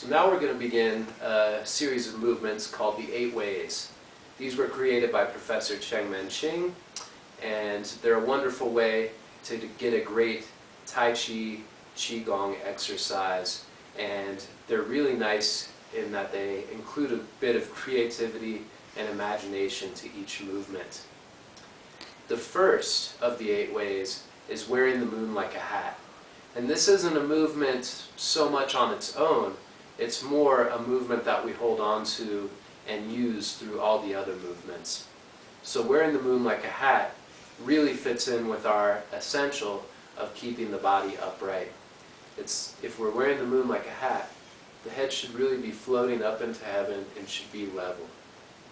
So now we're going to begin a series of movements called the 8 Ways. These were created by Professor Cheng-Men and they're a wonderful way to get a great Tai Chi, Qigong exercise, and they're really nice in that they include a bit of creativity and imagination to each movement. The first of the 8 Ways is wearing the moon like a hat. And this isn't a movement so much on its own, it's more a movement that we hold on to and use through all the other movements. So wearing the moon like a hat really fits in with our essential of keeping the body upright. If we're wearing the moon like a hat, the head should really be floating up into heaven and should be level.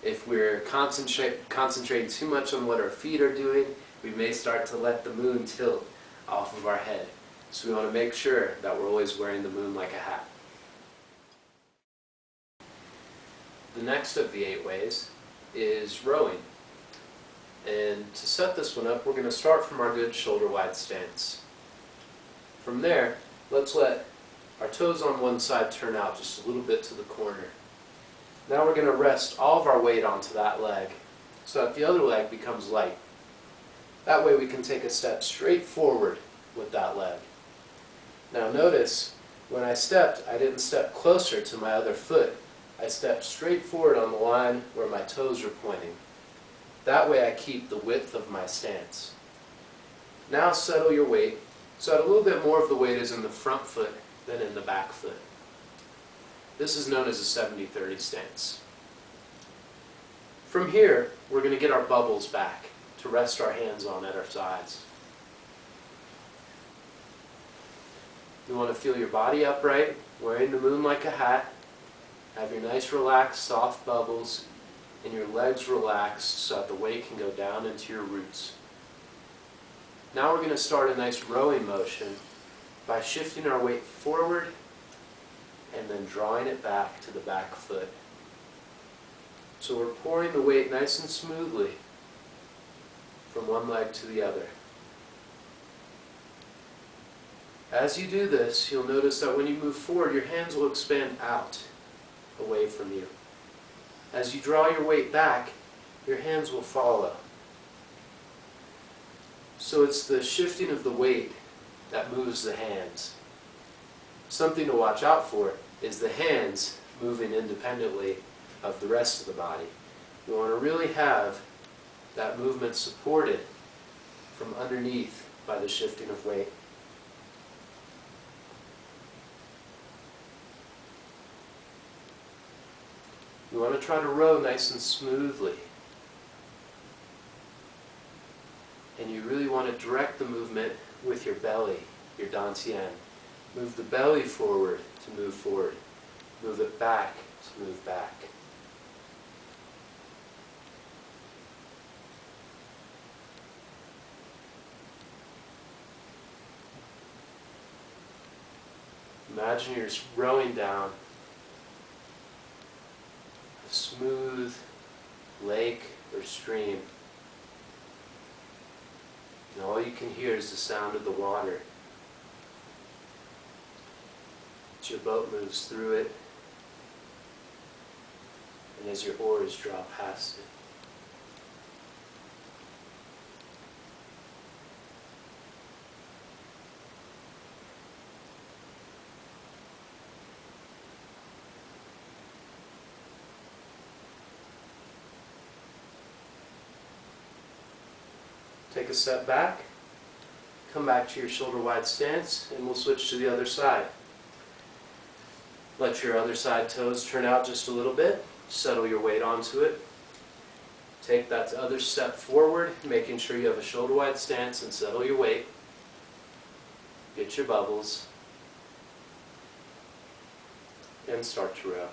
If we're concentrating too much on what our feet are doing, we may start to let the moon tilt off of our head. So we want to make sure that we're always wearing the moon like a hat. The next of the 8 Ways is rowing. And to set this one up, we're going to start from our good shoulder-wide stance. From there, let's let our toes on one side turn out just a little bit to the corner. Now we're going to rest all of our weight onto that leg so that the other leg becomes light. That way we can take a step straight forward with that leg. Now notice, when I stepped, I didn't step closer to my other foot. I stepped straight forward on the line where my toes are pointing. That way I keep the width of my stance. Now settle your weight so that a little bit more of the weight is in the front foot than in the back foot. This is known as a 70-30 stance. From here, we're going to get our bubbles back to rest our hands on at our sides. You want to feel your body upright, wearing the moon like a hat. Have your nice relaxed soft bubbles and your legs relaxed so that the weight can go down into your roots. Now we're going to start a nice rowing motion by shifting our weight forward and then drawing it back to the back foot. So we're pouring the weight nice and smoothly from one leg to the other. As you do this, you'll notice that when you move forward, your hands will expand out, away from you. As you draw your weight back, your hands will follow. So it's the shifting of the weight that moves the hands. Something to watch out for is the hands moving independently of the rest of the body. You want to really have that movement supported from underneath by the shifting of weight. You want to try to row nice and smoothly. And you really want to direct the movement with your belly, your dantian. Move the belly forward to move forward. Move it back to move back. Imagine you're rowing down a smooth lake or stream. And all you can hear is the sound of the water. As your boat moves through it, and as your oars draw past it. Take a step back, come back to your shoulder-wide stance, and we'll switch to the other side. Let your other side toes turn out just a little bit, settle your weight onto it. Take that other step forward, making sure you have a shoulder-wide stance and settle your weight. Get your bubbles, and start to row.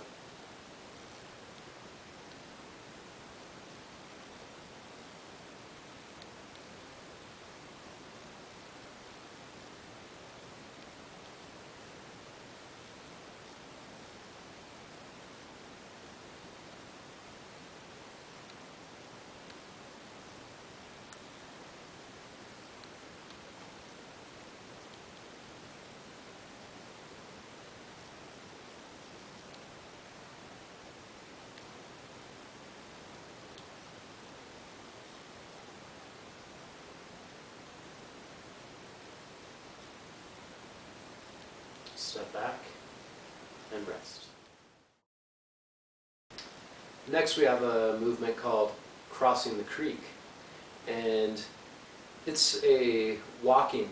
Step back and rest. Next we have a movement called crossing the creek, and it's a walking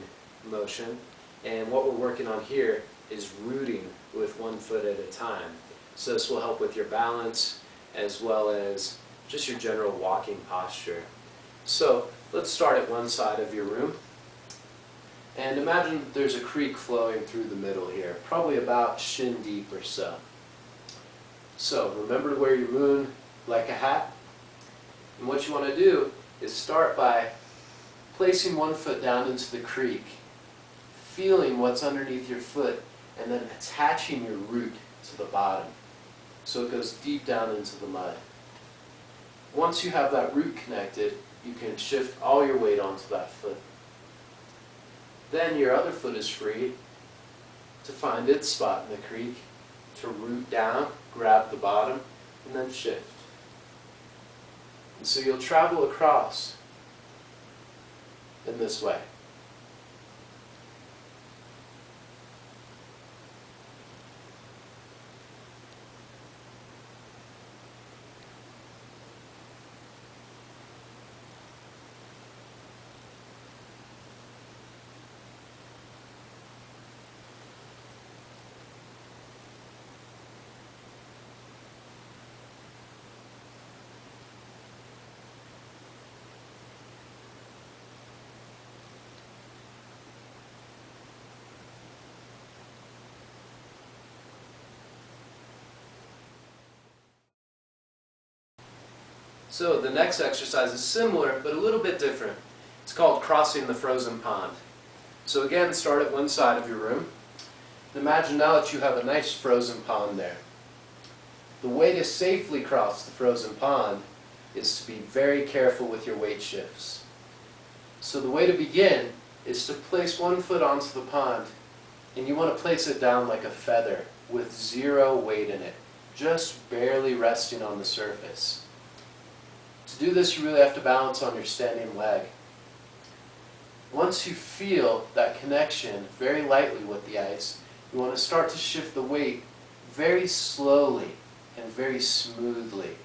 motion, and what we're working on here is rooting with one foot at a time. So this will help with your balance as well as just your general walking posture. So let's start at one side of your room, and imagine there's a creek flowing through the middle here, probably about shin deep or so. So remember to wear your moon like a hat, and what you want to do is start by placing one foot down into the creek, feeling what's underneath your foot, and then attaching your root to the bottom so it goes deep down into the mud. Once you have that root connected, you can shift all your weight onto that foot. Then your other foot is free to find its spot in the creek, to root down, grab the bottom, and then shift. And so you'll travel across in this way. So the next exercise is similar, but a little bit different. It's called crossing the frozen pond. So again, start at one side of your room. Imagine now that you have a nice frozen pond there. The way to safely cross the frozen pond is to be very careful with your weight shifts. So the way to begin is to place one foot onto the pond, and you want to place it down like a feather with zero weight in it, just barely resting on the surface. To do this, you really have to balance on your standing leg. Once you feel that connection very lightly with the ice, you want to start to shift the weight very slowly and very smoothly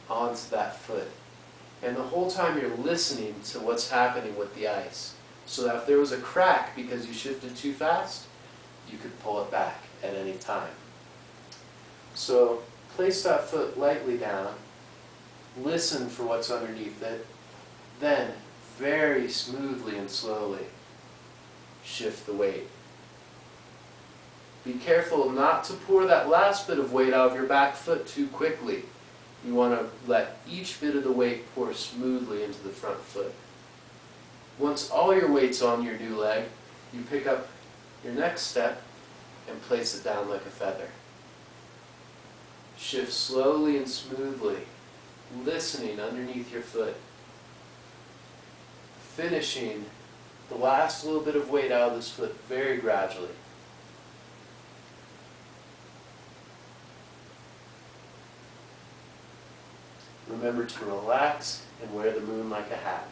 onto that foot. And the whole time you're listening to what's happening with the ice, so that if there was a crack because you shifted too fast, you could pull it back at any time. So place that foot lightly down, listen for what's underneath it, then very smoothly and slowly shift the weight. Be careful not to pour that last bit of weight out of your back foot too quickly. You want to let each bit of the weight pour smoothly into the front foot. Once all your weight's on your new leg, you pick up your next step and place it down like a feather. Shift slowly and smoothly, listening underneath your foot. Finishing the last little bit of weight out of this foot very gradually. Remember to relax and wear the moon like a hat.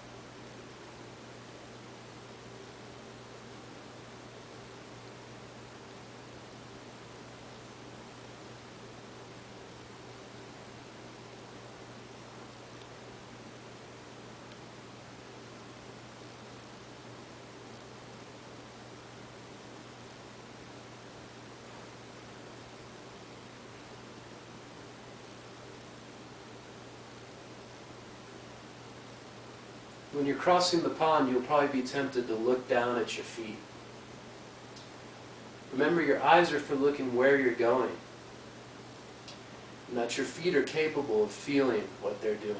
When you're crossing the pond, you'll probably be tempted to look down at your feet. Remember, your eyes are for looking where you're going, and that your feet are capable of feeling what they're doing.